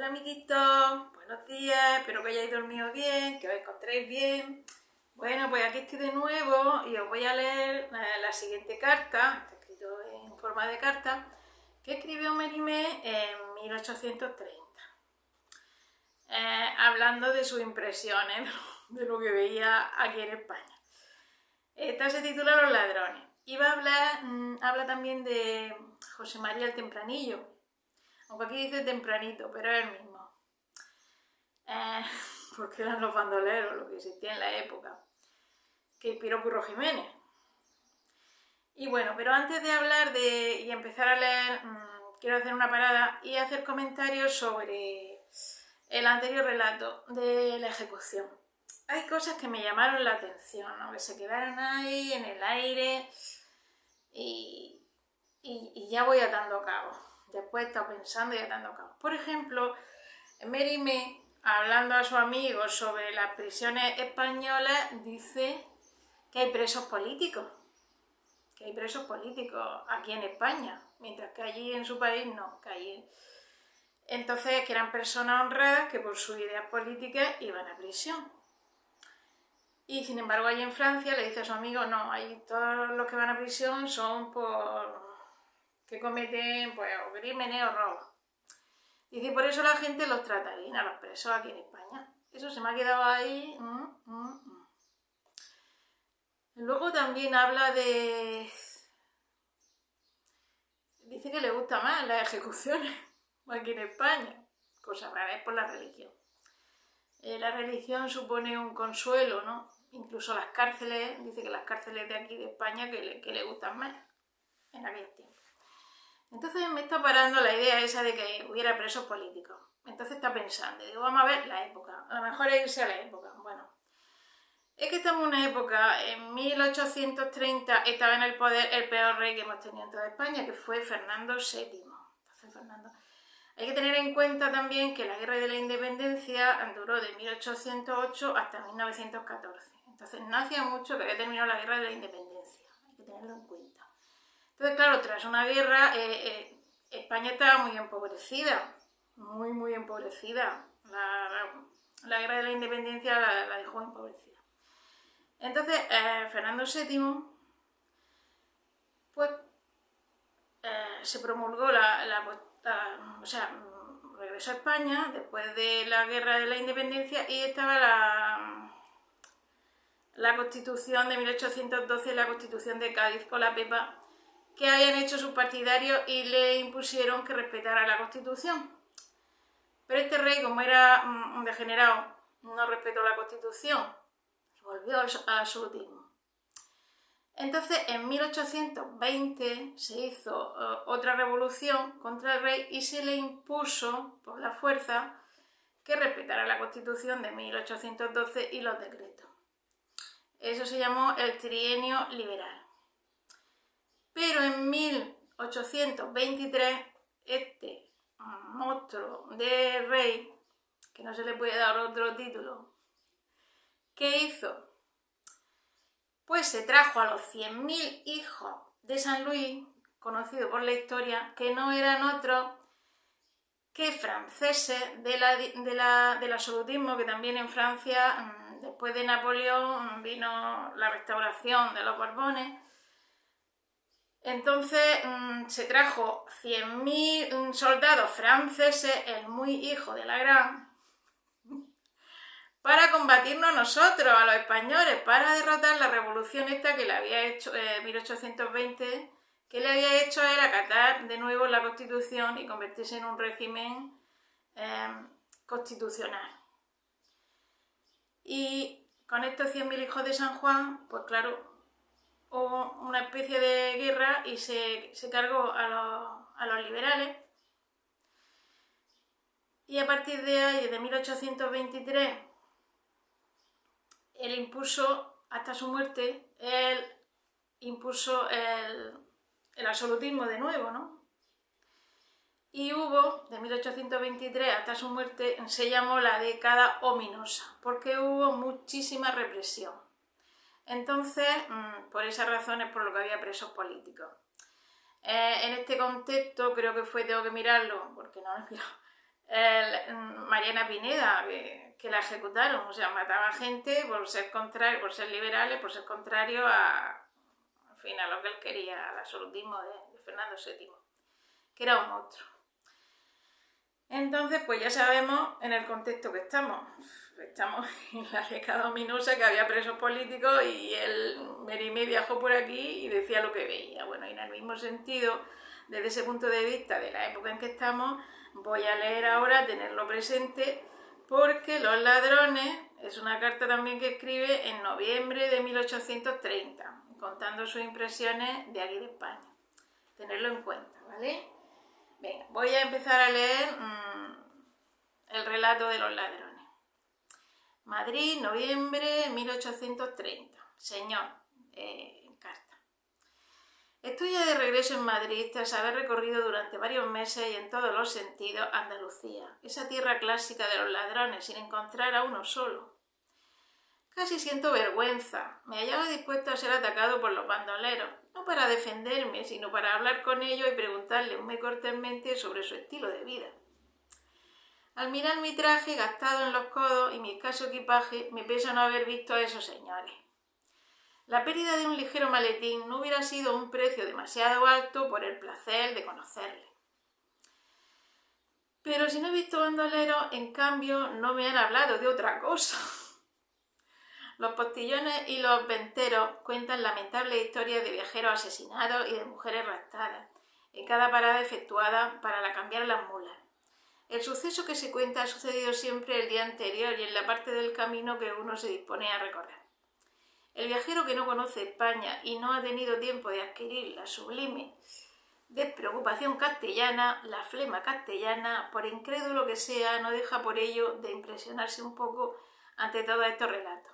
Hola amiguitos, buenos días, espero que hayáis dormido bien, que os encontréis bien. Bueno, pues aquí estoy de nuevo y os voy a leer la siguiente carta, está escrito en forma de carta, que escribió Mérimée en 1830, hablando de sus impresiones, de lo que veía aquí en España. Esta se titula Los ladrones y va a hablar, habla también de José María el Tempranillo, aunque aquí dice tempranito, pero es el mismo. Porque eran los bandoleros lo que existía en la época, que inspiró Curro Jiménez. Y bueno, pero antes de hablar y empezar a leer, quiero hacer una parada y hacer comentarios sobre el anterior relato de la ejecución. Hay cosas que me llamaron la atención, ¿no? Que se quedaron ahí en el aire y ya voy atando cabos. Después he estado pensando y atando cabos. Por ejemplo, Mérimée, hablando a sus amigos sobre las prisiones españolas, dice que hay presos políticos. Que hay presos políticos aquí en España, mientras que allí en su país no, que allí. Entonces, que eran personas honradas que por sus ideas políticas iban a prisión. Y sin embargo, allí en Francia le dice a su amigo, no, ahí todos los que van a prisión son por que cometen pues, o crímenes o robos. Dice, por eso la gente los trata bien a los presos aquí en España. Eso se me ha quedado ahí. Luego también habla de... Dice que le gusta más las ejecuciones aquí en España. Cosa rara, es por la religión. La religión supone un consuelo, ¿no? Incluso las cárceles, dice que las cárceles de aquí de España que le gustan más en aquel tiempo. Entonces me está parando la idea esa de que hubiera presos políticos. Entonces está pensando, digo, vamos a ver la época. A lo mejor es irse a la época. Bueno, es que estamos en una época, en 1830 estaba en el poder el peor rey que hemos tenido en toda España, que fue Fernando VII. Entonces, hay que tener en cuenta también que la Guerra de la Independencia duró de 1808 hasta 1914. Entonces no hacía mucho que había terminado la Guerra de la Independencia. Hay que tenerlo en cuenta. Entonces, claro, tras una guerra, España estaba muy empobrecida, muy empobrecida. La Guerra de la Independencia la dejó empobrecida. Entonces, Fernando VII, pues, se promulgó regresó a España después de la Guerra de la Independencia y estaba la Constitución de 1812 y la Constitución de Cádiz con la Pepa, que habían hecho sus partidarios y le impusieron que respetara la Constitución. Pero este rey, como era un degenerado, no respetó la Constitución y volvió al absolutismo. Entonces, en 1820 se hizo otra revolución contra el rey y se le impuso, por la fuerza, que respetara la Constitución de 1812 y los decretos. Eso se llamó el trienio liberal. Pero en 1823, este monstruo de rey, que no se le puede dar otro título, ¿qué hizo? Pues se trajo a los 100.000 hijos de San Luis, conocidos por la historia, que no eran otros que franceses del absolutismo, que también en Francia, después de Napoleón, vino la restauración de los Borbones. Entonces se trajo 100.000 soldados franceses, el muy hijo de la gran, para combatirnos nosotros, a los españoles, para derrotar la revolución esta que le había hecho en 1820, que le había hecho a él acatar de nuevo la Constitución y convertirse en un régimen constitucional. Y con estos 100.000 hijos de San Juan, pues claro, hubo una especie de guerra y se cargó a los liberales. Y a partir de ahí, de 1823, él impuso, hasta su muerte, él impuso el absolutismo de nuevo, ¿no? Y hubo, de 1823 hasta su muerte, se llamó la década ominosa, porque hubo muchísima represión. Entonces, por esas razones, por lo que había presos políticos. En este contexto, creo que tengo que mirarlo, porque no lo he mirado, Mariana Pineda, que la ejecutaron, o sea, mataba gente por ser contrario, por ser liberales, por ser contrario a lo que él quería, al absolutismo de Fernando VII, que era un monstruo. Entonces, pues ya sabemos en el contexto que estamos. Estamos en la década ominosa, que había presos políticos y el Merimé viajó por aquí y decía lo que veía. Bueno, y en el mismo sentido, desde ese punto de vista de la época en que estamos, voy a leer ahora, tenerlo presente, porque Los ladrones es una carta también que escribe en noviembre de 1830, contando sus impresiones de aquí de España. Tenerlo en cuenta, ¿vale? Venga, voy a empezar a leer el relato de Los ladrones. Madrid, noviembre de 1830. Señor, carta. Estoy ya de regreso en Madrid tras haber recorrido durante varios meses y en todos los sentidos Andalucía, esa tierra clásica de los ladrones, sin encontrar a uno solo. Casi siento vergüenza. Me hallaba dispuesto a ser atacado por los bandoleros, no para defenderme, sino para hablar con ellos y preguntarles muy cortésmente sobre su estilo de vida. Al mirar mi traje gastado en los codos y mi escaso equipaje, me pesa no haber visto a esos señores. La pérdida de un ligero maletín no hubiera sido un precio demasiado alto por el placer de conocerle. Pero si no he visto bandoleros, en cambio, no me han hablado de otra cosa. Los postillones y los venteros cuentan lamentables historias de viajeros asesinados y de mujeres raptadas, en cada parada efectuada para cambiar las mulas. El suceso que se cuenta ha sucedido siempre el día anterior y en la parte del camino que uno se dispone a recorrer. El viajero que no conoce España y no ha tenido tiempo de adquirir la sublime despreocupación castellana, la flema castellana, por incrédulo que sea, no deja por ello de impresionarse un poco ante todos estos relatos.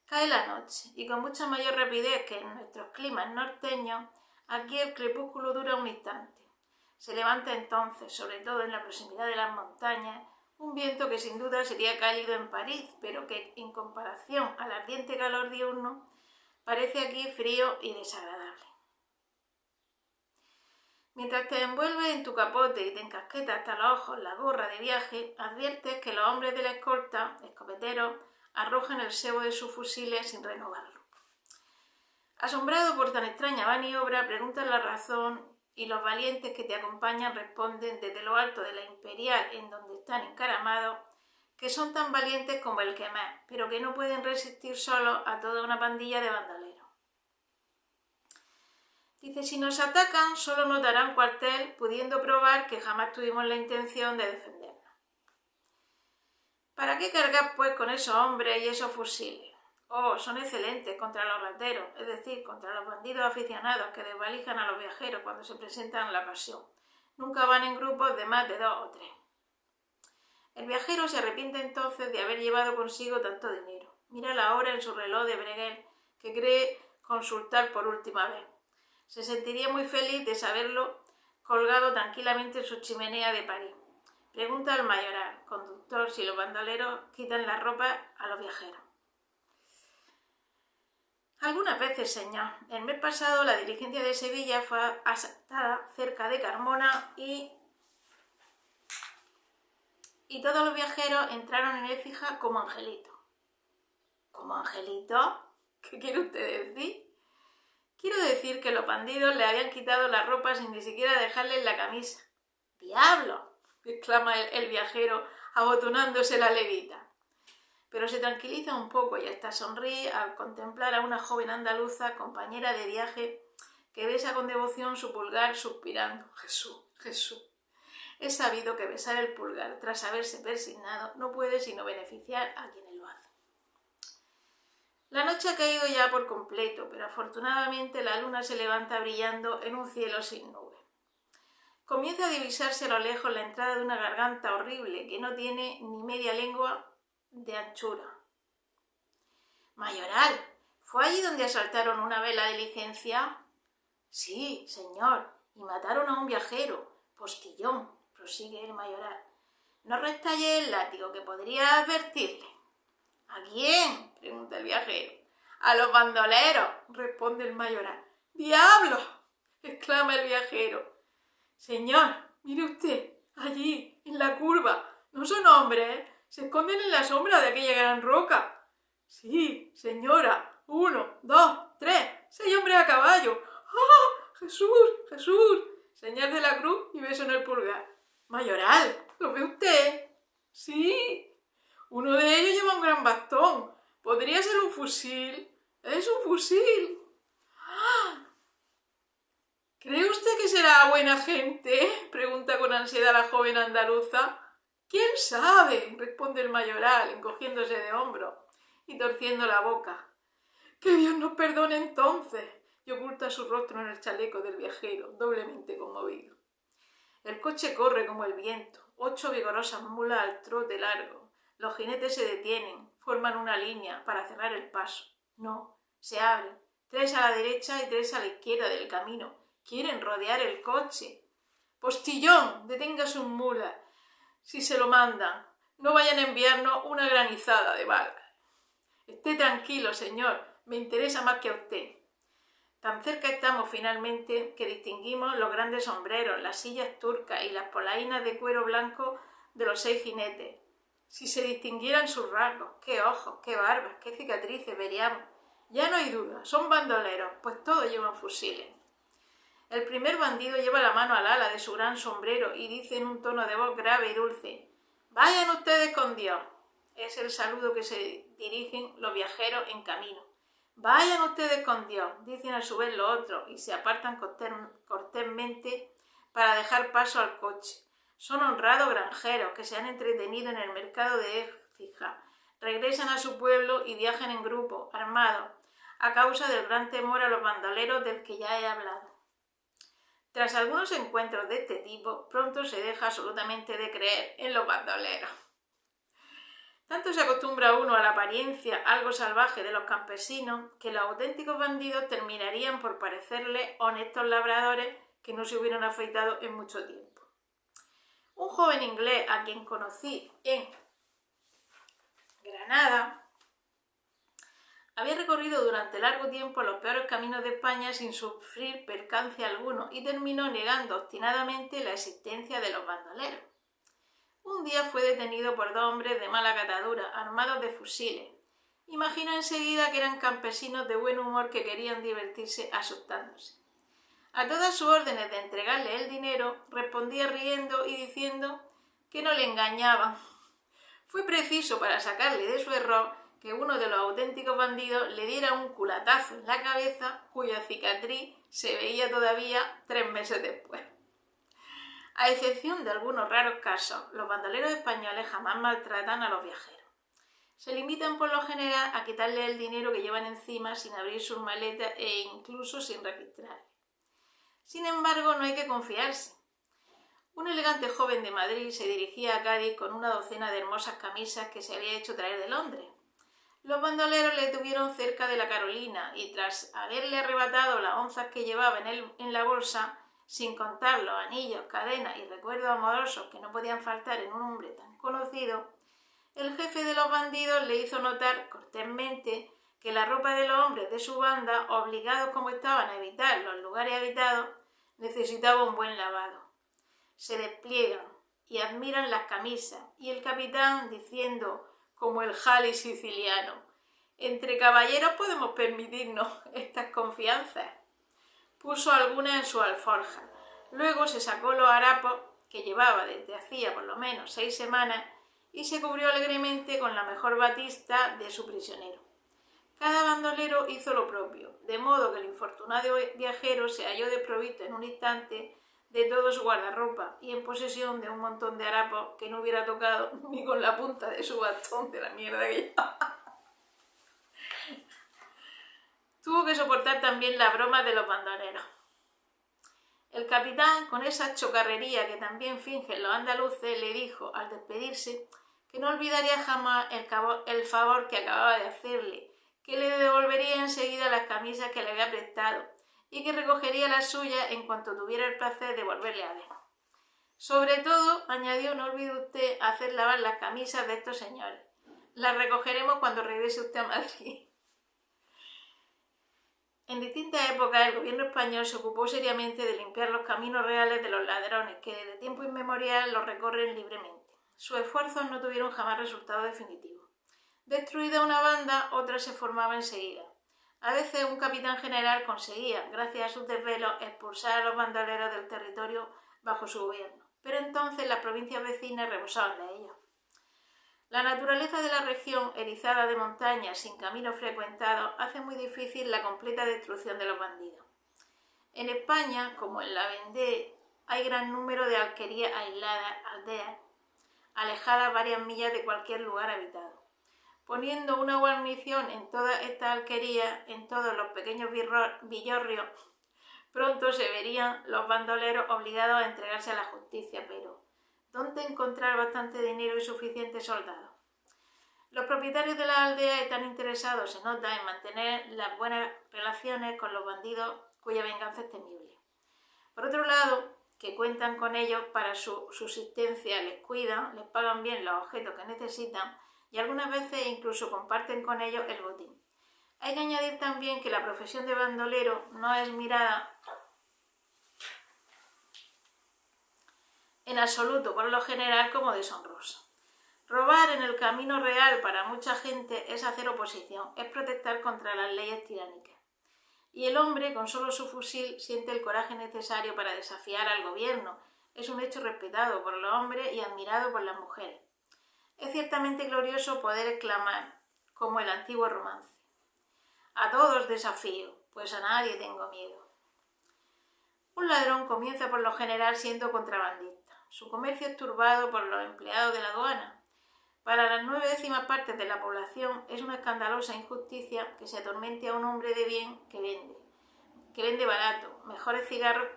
Cae la noche y con mucha mayor rapidez que en nuestros climas norteños, aquí el crepúsculo dura un instante. Se levanta entonces, sobre todo en la proximidad de las montañas, un viento que sin duda sería cálido en París, pero que en comparación al ardiente calor diurno, parece aquí frío y desagradable. Mientras te envuelves en tu capote y te encasquetas hasta los ojos la gorra de viaje, adviertes que los hombres de la escolta, escopeteros, arrojan el cebo de sus fusiles sin renovarlo. Asombrado por tan extraña maniobra, preguntas la razón y los valientes que te acompañan responden desde lo alto de la Imperial en donde están encaramados que son tan valientes como el que más, pero que no pueden resistir solos a toda una pandilla de bandoleros. Dice, si nos atacan solo nos darán cuartel, pudiendo probar que jamás tuvimos la intención de defendernos. ¿Para qué cargar pues con esos hombres y esos fusiles? Oh, son excelentes contra los rateros, es decir, contra los bandidos aficionados que desvalijan a los viajeros cuando se presentan la ocasión. Nunca van en grupos de más de 2 o 3. El viajero se arrepiente entonces de haber llevado consigo tanto dinero. Mira la hora en su reloj de Breguet, que cree consultar por última vez. Se sentiría muy feliz de saberlo colgado tranquilamente en su chimenea de París. Pregunta al mayoral, conductor, si los bandoleros quitan la ropa a los viajeros. Algunas veces, señor. El mes pasado la diligencia de Sevilla fue asaltada cerca de Carmona y todos los viajeros entraron en Écija como angelitos. ¿Como angelitos? ¿Qué quiere usted decir? Quiero decir que los bandidos le habían quitado la ropa sin ni siquiera dejarles la camisa. ¡Diablo!, exclama el viajero abotonándose la levita. Pero se tranquiliza un poco y hasta sonríe al contemplar a una joven andaluza, compañera de viaje, que besa con devoción su pulgar suspirando. Jesús, Jesús. Es sabido que besar el pulgar tras haberse persignado no puede sino beneficiar a quienes lo hacen. La noche ha caído ya por completo, pero afortunadamente la luna se levanta brillando en un cielo sin nubes. Comienza a divisarse a lo lejos la entrada de una garganta horrible que no tiene ni media lengua de anchura. Mayoral, ¿fue allí donde asaltaron una vez la diligencia? Sí, señor, y mataron a un viajero, postillón, prosigue el mayoral. No restalle el látigo, que podría advertirle. ¿A quién?, pregunta el viajero. A los bandoleros, responde el mayoral. ¡Diablo!, exclama el viajero. Señor, mire usted, allí, en la curva No son hombres, se esconden en la sombra de aquella gran roca. Sí, señora, 1, 2, 3, 6 hombres a caballo. ¡Ah! ¡Jesús! ¡Jesús! Señal de la cruz y beso en el pulgar. Mayoral, ¿lo ve usted? Sí. Uno de ellos lleva un gran bastón. Podría ser un fusil. Es un fusil. ¡Ah! ¿Cree usted que será buena gente? Pregunta con ansiedad la joven andaluza. ¿Quién sabe? Responde el mayoral, encogiéndose de hombros y torciendo la boca. ¡Que Dios nos perdone entonces! Y oculta su rostro en el chaleco del viajero, doblemente conmovido. El coche corre como el viento, 8 vigorosas mulas al trote largo. Los jinetes se detienen, forman una línea para cerrar el paso. No, se abren, 3 a la derecha y 3 a la izquierda del camino. Quieren rodear el coche. Postillón, detenga sus mulas. Si se lo mandan, no vayan a enviarnos una granizada de balas. Esté tranquilo, señor, me interesa más que a usted. Tan cerca estamos finalmente que distinguimos los grandes sombreros, las sillas turcas y las polainas de cuero blanco de los 6 jinetes. Si se distinguieran sus rasgos, qué ojos, qué barbas, qué cicatrices veríamos. Ya no hay duda, son bandoleros, pues todos llevan fusiles. El primer bandido lleva la mano al ala de su gran sombrero y dice en un tono de voz grave y dulce: «Vayan ustedes con Dios». Es el saludo que se dirigen los viajeros en camino. «Vayan ustedes con Dios», dicen a su vez los otros y se apartan cortésmente para dejar paso al coche. Son honrados granjeros que se han entretenido en el mercado de Écija. Regresan a su pueblo y viajan en grupo, armados, a causa del gran temor a los bandoleros del que ya he hablado. Tras algunos encuentros de este tipo, pronto se deja absolutamente de creer en los bandoleros. Tanto se acostumbra uno a la apariencia algo salvaje de los campesinos que los auténticos bandidos terminarían por parecerle honestos labradores que no se hubieran afeitado en mucho tiempo. Un joven inglés a quien conocí en Granada había recorrido durante largo tiempo los peores caminos de España sin sufrir percance alguno y terminó negando obstinadamente la existencia de los bandoleros. Un día fue detenido por 2 hombres de mala catadura, armados de fusiles. Imagina enseguida que eran campesinos de buen humor que querían divertirse asustándose. A todas sus órdenes de entregarle el dinero, respondía riendo y diciendo que no le engañaban. Fue preciso para sacarle de su error que uno de los auténticos bandidos le diera un culatazo en la cabeza cuya cicatriz se veía todavía 3 meses después. A excepción de algunos raros casos, los bandoleros españoles jamás maltratan a los viajeros. Se limitan por lo general a quitarle el dinero que llevan encima sin abrir sus maletas e incluso sin registrar. Sin embargo, no hay que confiarse. Un elegante joven de Madrid se dirigía a Cádiz con una docena de hermosas camisas que se había hecho traer de Londres. Los bandoleros le tuvieron cerca de la Carolina y tras haberle arrebatado las onzas que llevaba en la bolsa, sin contar los anillos, cadenas y recuerdos amorosos que no podían faltar en un hombre tan conocido, el jefe de los bandidos le hizo notar cortésmente que la ropa de los hombres de su banda, obligados como estaban a evitar los lugares habitados, necesitaba un buen lavado. Se despliegan y admiran las camisas y el capitán diciendo, como el jali siciliano: «Entre caballeros podemos permitirnos estas confianzas». Puso algunas en su alforja. Luego se sacó los harapos que llevaba desde hacía por lo menos 6 semanas y se cubrió alegremente con la mejor batista de su prisionero. Cada bandolero hizo lo propio, de modo que el infortunado viajero se halló desprovisto en un instante de todo su guardarropa y en posesión de un montón de harapos que no hubiera tocado ni con la punta de su bastón de la mierda que llevaba. Tuvo que soportar también las bromas de los bandoleros. El capitán, con esa chocarrería que también fingen los andaluces, le dijo, al despedirse, que no olvidaría jamás el favor que acababa de hacerle, que le devolvería enseguida las camisas que le había prestado y que recogería las suyas en cuanto tuviera el placer de volverle a ver. Sobre todo, añadió, no olvide usted hacer lavar las camisas de estos señores. Las recogeremos cuando regrese usted a Madrid. En distintas épocas el gobierno español se ocupó seriamente de limpiar los caminos reales de los ladrones que desde tiempo inmemorial los recorren libremente. sus esfuerzos no tuvieron jamás resultado definitivo. Destruida una banda, otra se formaba enseguida. A veces un capitán general conseguía, gracias a sus desvelos, expulsar a los bandoleros del territorio bajo su gobierno, pero entonces las provincias vecinas rebosaban de ellos. La naturaleza de la región, erizada de montañas sin caminos frecuentados, hace muy difícil la completa destrucción de los bandidos. En España, como en la Vendée, hay gran número de alquerías aisladas, aldeas, alejadas varias millas de cualquier lugar habitado. Poniendo una guarnición en todas estas alquerías, en todos los pequeños villorrios, pronto se verían los bandoleros obligados a entregarse a la justicia, pero ¿dónde encontrar bastante dinero y suficientes soldados? Los propietarios de las aldeas están interesados, se nota, en mantener las buenas relaciones con los bandidos cuya venganza es temible. Por otro lado, que cuentan con ellos para su subsistencia, les cuidan, les pagan bien los objetos que necesitan y algunas veces incluso comparten con ellos el botín. Hay que añadir también que la profesión de bandolero no es mirada en absoluto, por lo general, como deshonrosa. Robar en el camino real para mucha gente es hacer oposición, es protestar contra las leyes tiránicas. Y el hombre, con solo su fusil, siente el coraje necesario para desafiar al gobierno. Es un hecho respetado por los hombres y admirado por las mujeres. Es ciertamente glorioso poder exclamar, como el antiguo romance: a todos desafío, pues a nadie tengo miedo. Un ladrón comienza por lo general siendo contrabandista. Su comercio es turbado por los empleados de la aduana. Para las 9/10 partes de la población es una escandalosa injusticia que se atormente a un hombre de bien que vende barato, mejores cigarros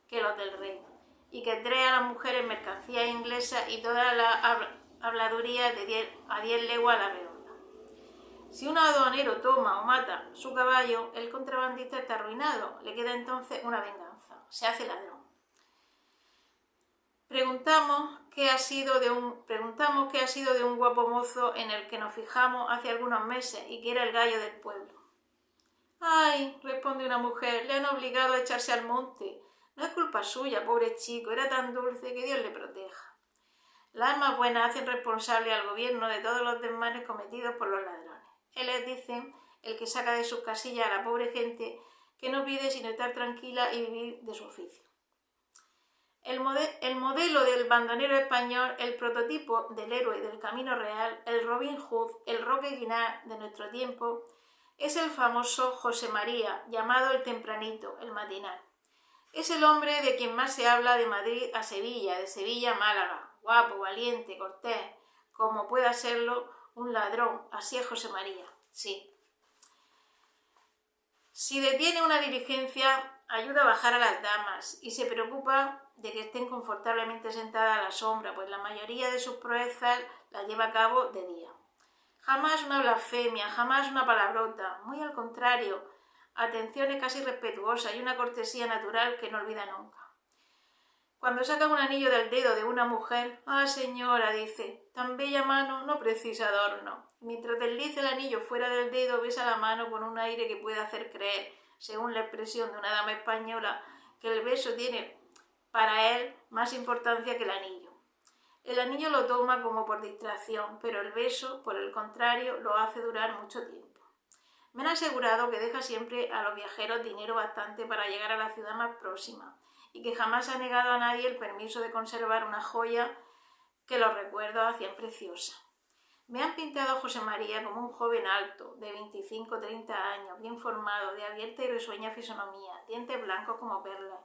que los del rey, y que trae a las mujeres mercancías inglesas y toda la habladuría a 10 leguas a la redonda. Si un aduanero toma o mata su caballo, el contrabandista está arruinado, le queda entonces una venganza, se hace ladrón. Preguntamos qué ha sido de un guapo mozo en el que nos fijamos hace algunos meses y que era el gallo del pueblo. «Ay», responde una mujer, «le han obligado a echarse al monte. No es culpa suya, pobre chico, era tan dulce, que Dios le proteja». Las almas buenas hacen responsable al gobierno de todos los desmanes cometidos por los ladrones. Él es, dicen, el que saca de sus casillas a la pobre gente que no pide sino estar tranquila y vivir de su oficio. El modelo del bandonero español, el prototipo del héroe del camino real, el Robin Hood, el Roque Guinart de nuestro tiempo, es el famoso José María, llamado el Tempranito, el matinal. Es el hombre de quien más se habla de Madrid a Sevilla, de Sevilla a Málaga, guapo, valiente, cortés, como pueda serlo un ladrón, así es José María, sí. Si detiene una diligencia, ayuda a bajar a las damas y se preocupa de que estén confortablemente sentadas a la sombra, pues la mayoría de sus proezas las lleva a cabo de día. Jamás una blasfemia, jamás una palabrota, muy al contrario, atenciones casi respetuosas y una cortesía natural que no olvida nunca. Cuando saca un anillo del dedo de una mujer, «Ah, señora», dice, «tan bella mano no precisa adorno». Mientras desliza el anillo fuera del dedo, besa la mano con un aire que puede hacer creer, según la expresión de una dama española, que el beso tiene para él más importancia que el anillo. El anillo lo toma como por distracción, pero el beso, por el contrario, lo hace durar mucho tiempo. Me han asegurado que deja siempre a los viajeros dinero bastante para llegar a la ciudad más próxima y que jamás ha negado a nadie el permiso de conservar una joya que los recuerdos hacían preciosa. Me han pintado a José María como un joven alto, de 25 o 30 años, bien formado, de abierta y risueña fisonomía, dientes blancos como perlas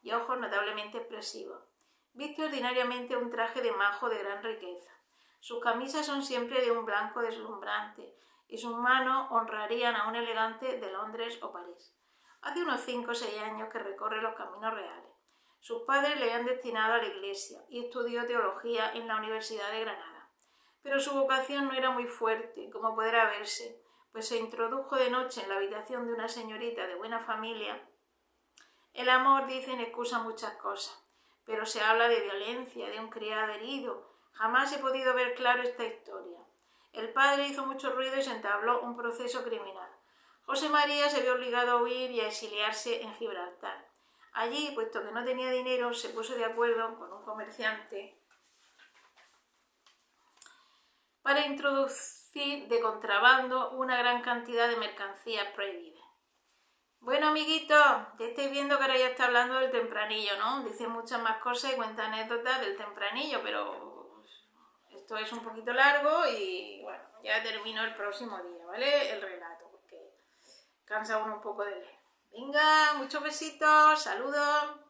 y ojos notablemente expresivos. Viste ordinariamente un traje de majo de gran riqueza. Sus camisas son siempre de un blanco deslumbrante y sus manos honrarían a un elegante de Londres o París. Hace unos 5 o 6 años que recorre los caminos reales. Sus padres le han destinado a la iglesia y estudió teología en la Universidad de Granada. Pero su vocación no era muy fuerte, como podrá verse, pues se introdujo de noche en la habitación de una señorita de buena familia. El amor, dicen, excusa muchas cosas, pero se habla de violencia, de un criado herido. Jamás he podido ver claro esta historia. El padre hizo mucho ruido y se entabló un proceso criminal. José María se vio obligado a huir y a exiliarse en Gibraltar. Allí, puesto que no tenía dinero, se puso de acuerdo con un comerciante para introducir de contrabando una gran cantidad de mercancías prohibidas. Bueno, amiguitos, ya estáis viendo que ahora ya está hablando del tempranillo, ¿no? Dice muchas más cosas y cuenta anécdotas del tempranillo, pero esto es un poquito largo y bueno, ya termino el próximo día, ¿vale? El relato, porque cansa uno un poco de leer. Venga, muchos besitos, saludos.